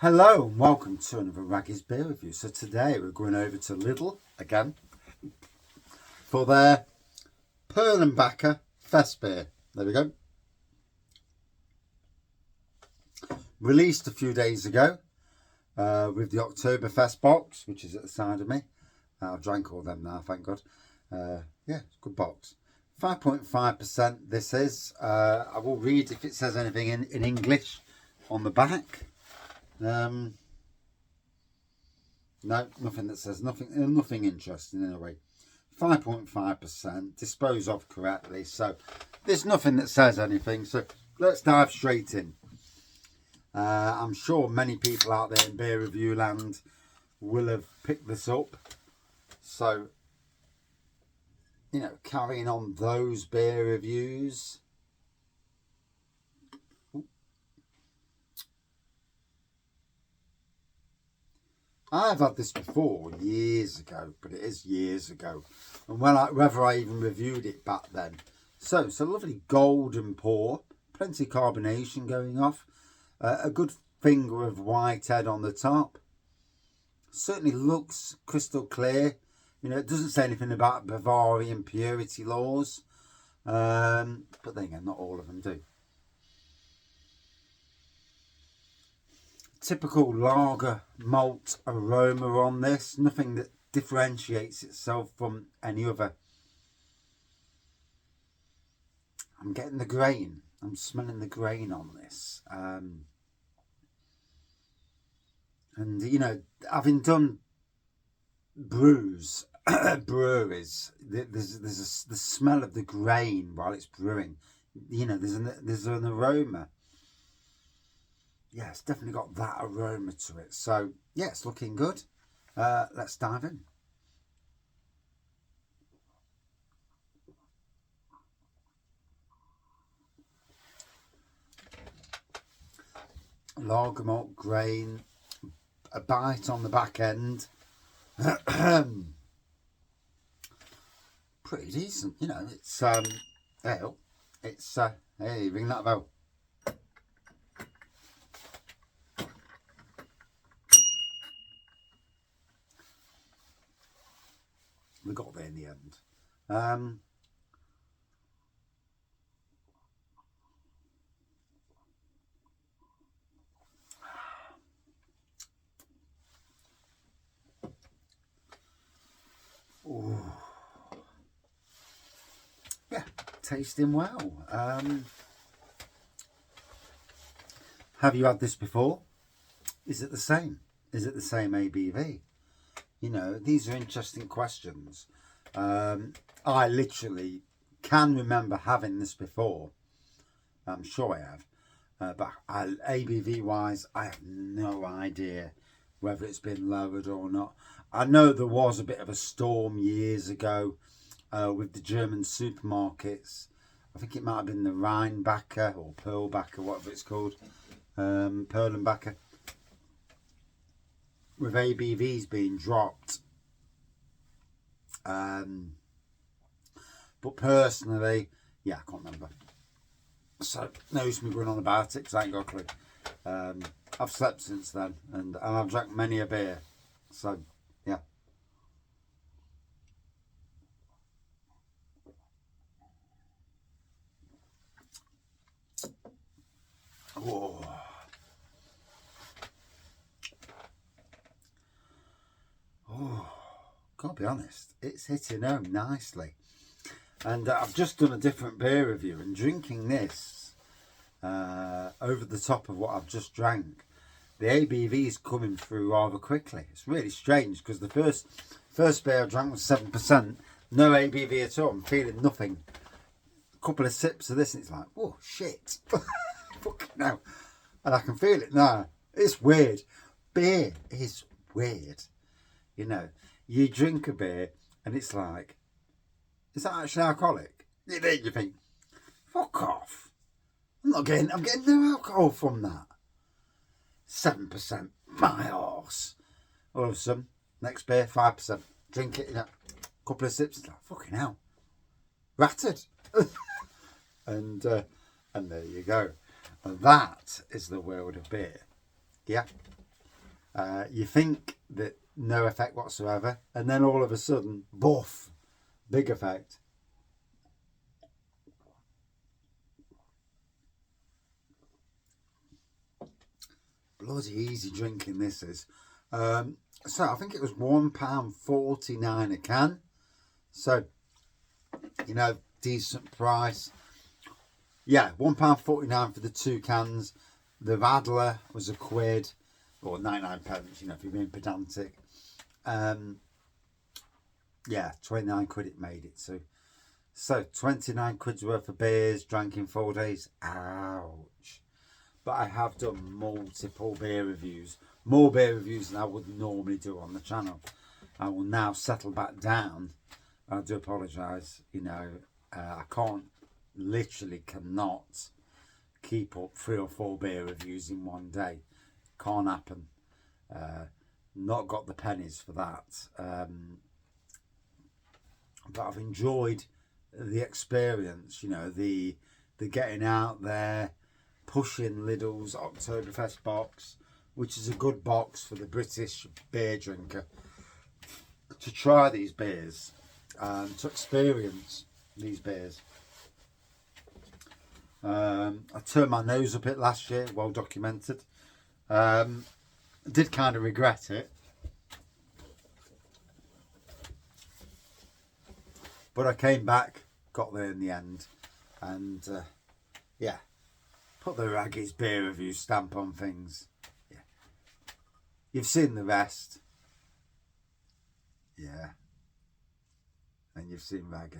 Hello and welcome to another Raggy's Beer Review. So today we're going over to Lidl again for their Perlenbacher Festbier. There we go. Released a few days ago with the Oktoberfest box, which is at the side of me. I've drank all them now, thank God. Yeah, it's a good box. 5.5% this is. I will read if it says anything in English on the back. No, nothing that says nothing interesting in a way. 5.5%, disposed of correctly. So there's nothing that says anything. So let's dive straight in. I'm sure many people out there in beer review land will have picked this up. So, you know, carrying on those beer reviews. I've had this before years ago, but it is years ago, and whether I even reviewed it back then. So it's a lovely golden pour, plenty of carbonation going off, a good finger of white head on the top. Certainly looks crystal clear. You know, it doesn't say anything about Bavarian purity laws, but then again, not all of them do. Typical lager malt aroma on this. Nothing that differentiates itself from any other. I'm getting the grain. I'm smelling the grain on this. And, you know, having done breweries, there's the smell of the grain while it's brewing. You know, there's an aroma. Yeah, it's definitely got that aroma to it. So, yeah, it's looking good. Let's dive in. Lager malt grain, a bite on the back end. Pretty decent, you know. It's hey, ring that bell. We got there in the end. Ooh. Yeah, tasting well. Have you had this before? Is it the same? Is it the same ABV? You know, these are interesting questions. I literally can remember having this before. I'm sure I have. But ABV wise, I have no idea whether it's been lowered or not. I know there was a bit of a storm years ago with the German supermarkets. I think it might have been the Rheinbacher or Perlbacher, whatever it's called. Perlenbacher. With ABVs being dropped. But personally, yeah, I can't remember. So, no use me going on about it because I ain't got a clue. I've slept since then and I've drank many a beer. So, yeah. Oh. Oh, can't be honest, it's hitting home nicely. And I've just done a different beer review and drinking this over the top of what I've just drank. The ABV is coming through rather quickly. It's really strange because the first beer I drank was 7%, no ABV at all. I'm feeling nothing. A couple of sips of this and it's like, oh shit, fucking hell. And I can feel it now. It's weird. Beer is weird. You know, you drink a beer and it's like, is that actually alcoholic? Then you think, fuck off. I'm getting no alcohol from that. 7%, my arse. All of a sudden, next beer, 5%. Drink it, you know, a couple of sips, it's like, fucking hell. Ratted. and there you go. And that is the world of beer. Yeah. You think that no effect whatsoever, and then all of a sudden, boof, big effect. Bloody easy drinking this is. So I think it was £1.49 a can. So, you know, decent price. Yeah, £1.49 for the 2 cans. The Radler was £1 or 99 pence, you know, if you're being pedantic. Yeah, 29 quid it made it to. So 29 quid's worth of beers drank in 4 days. Ouch. But I have done multiple beer reviews, more beer reviews than I would normally do on the channel. I will now settle back down. I do apologise, you know, I literally cannot keep up 3 or 4 beer reviews in one day. Can't happen. Not got the pennies for that. But I've enjoyed the experience, you know, the getting out there, pushing Lidl's Oktoberfest box, which is a good box for the British beer drinker, to try these beers, to experience these beers. I turned my nose up it last year, well documented. Did kind of regret it, but I came back, got there in the end, and yeah, put the Raggy's beer review stamp on things. Yeah, you've seen the rest. Yeah, and you've seen Raggy.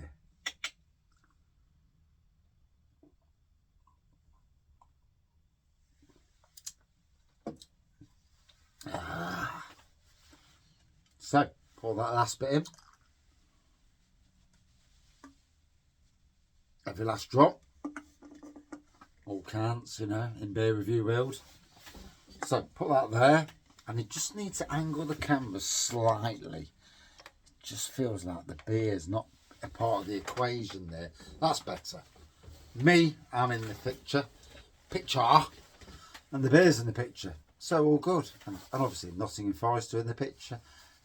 So, pour that last bit in. Every last drop. All counts, you know, in beer review world. So, put that there. And you just need to angle the canvas slightly. It just feels like the beer's not a part of the equation there. That's better. Me, I'm in the picture. And the beer's in the picture. So all good. And obviously Nottingham Forest are in the picture.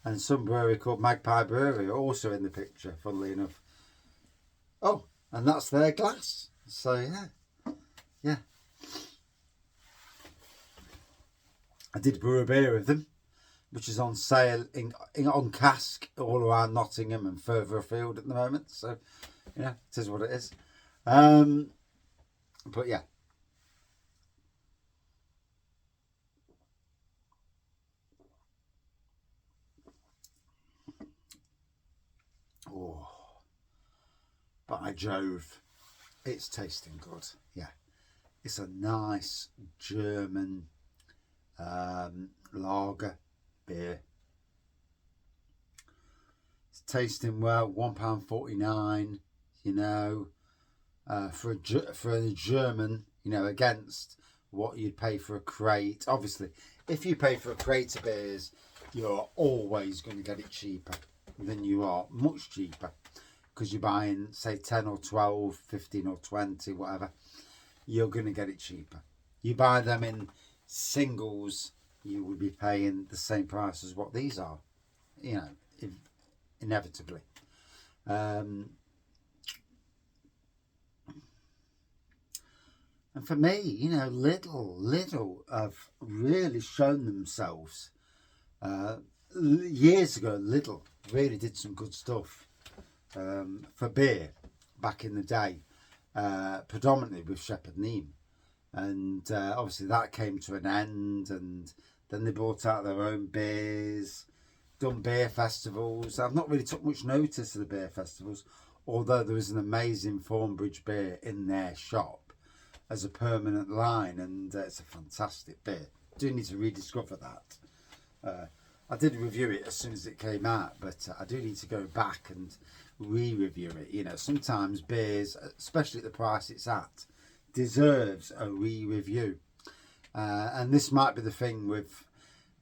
And some brewery called Magpie Brewery are also in the picture, funnily enough. Oh, and that's their glass. So yeah. Yeah. I did brew a beer with them, which is on sale on cask all around Nottingham and further afield at the moment. So, yeah, it is what it is. But yeah. Oh, by Jove, it's tasting good. Yeah, it's a nice German lager beer. It's tasting well. £1.49. You know, for a German, you know, against what you'd pay for a crate. Obviously, if you pay for a crate of beers, you're always going to get it cheaper than you are, much cheaper, because you're buying, say, 10 or 12, 15 or 20, whatever. You're going to get it cheaper. You buy them in singles, you would be paying the same price as what these are, you know, inevitably. And for me, you know, Lidl have really shown themselves. Years ago, Lidl really did some good stuff for beer back in the day, predominantly with Shepherd Neame. And obviously that came to an end, and then they brought out their own beers, done beer festivals. I've not really took much notice of the beer festivals, although there was an amazing Thornbridge beer in their shop as a permanent line, and it's a fantastic beer. Do need to rediscover that. I did review it as soon as it came out, but I do need to go back and re-review it. You know, sometimes beers, especially at the price it's at, deserves a re-review. And this might be the thing with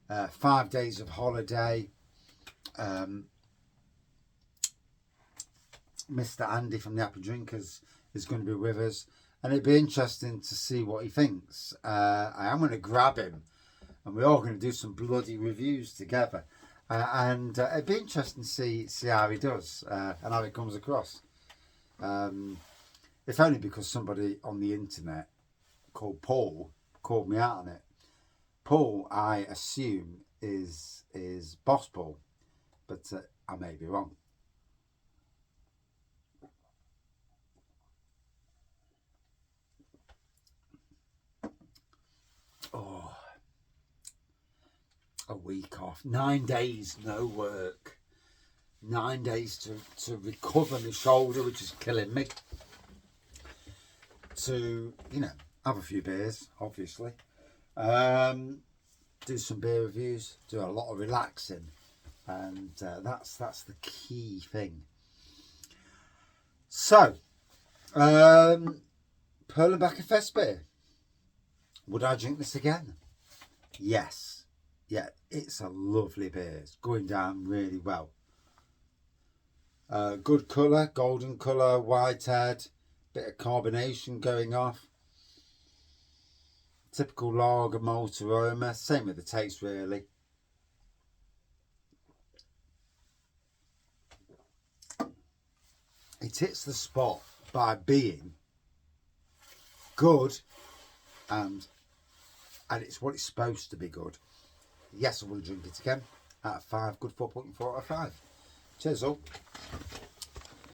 5 days of holiday. Mr. Andy from the Apple Drinkers is going to be with us, and it'd be interesting to see what he thinks. I am going to grab him and we're all going to do some bloody reviews together. And it'd be interesting to see how he does and how it comes across. If only because somebody on the internet called Paul called me out on it. Paul, I assume, is Boss Paul, but I may be wrong. Oh, a week off, 9 days no work, 9 days to recover my shoulder, which is killing me. To, you know, have a few beers, obviously. Do some beer reviews, do a lot of relaxing, and that's the key thing. So, Perlenbacher Festbier. Would I drink this again? Yes. Yeah, it's a lovely beer. It's going down really well. Good colour, golden colour, white head, bit of carbonation going off. Typical lager malt aroma, same with the taste really. It hits the spot by being good and it's what it's supposed to be good. Yes, I will drink it again. Out of 5, good 4.4 out of 5. Cheers all.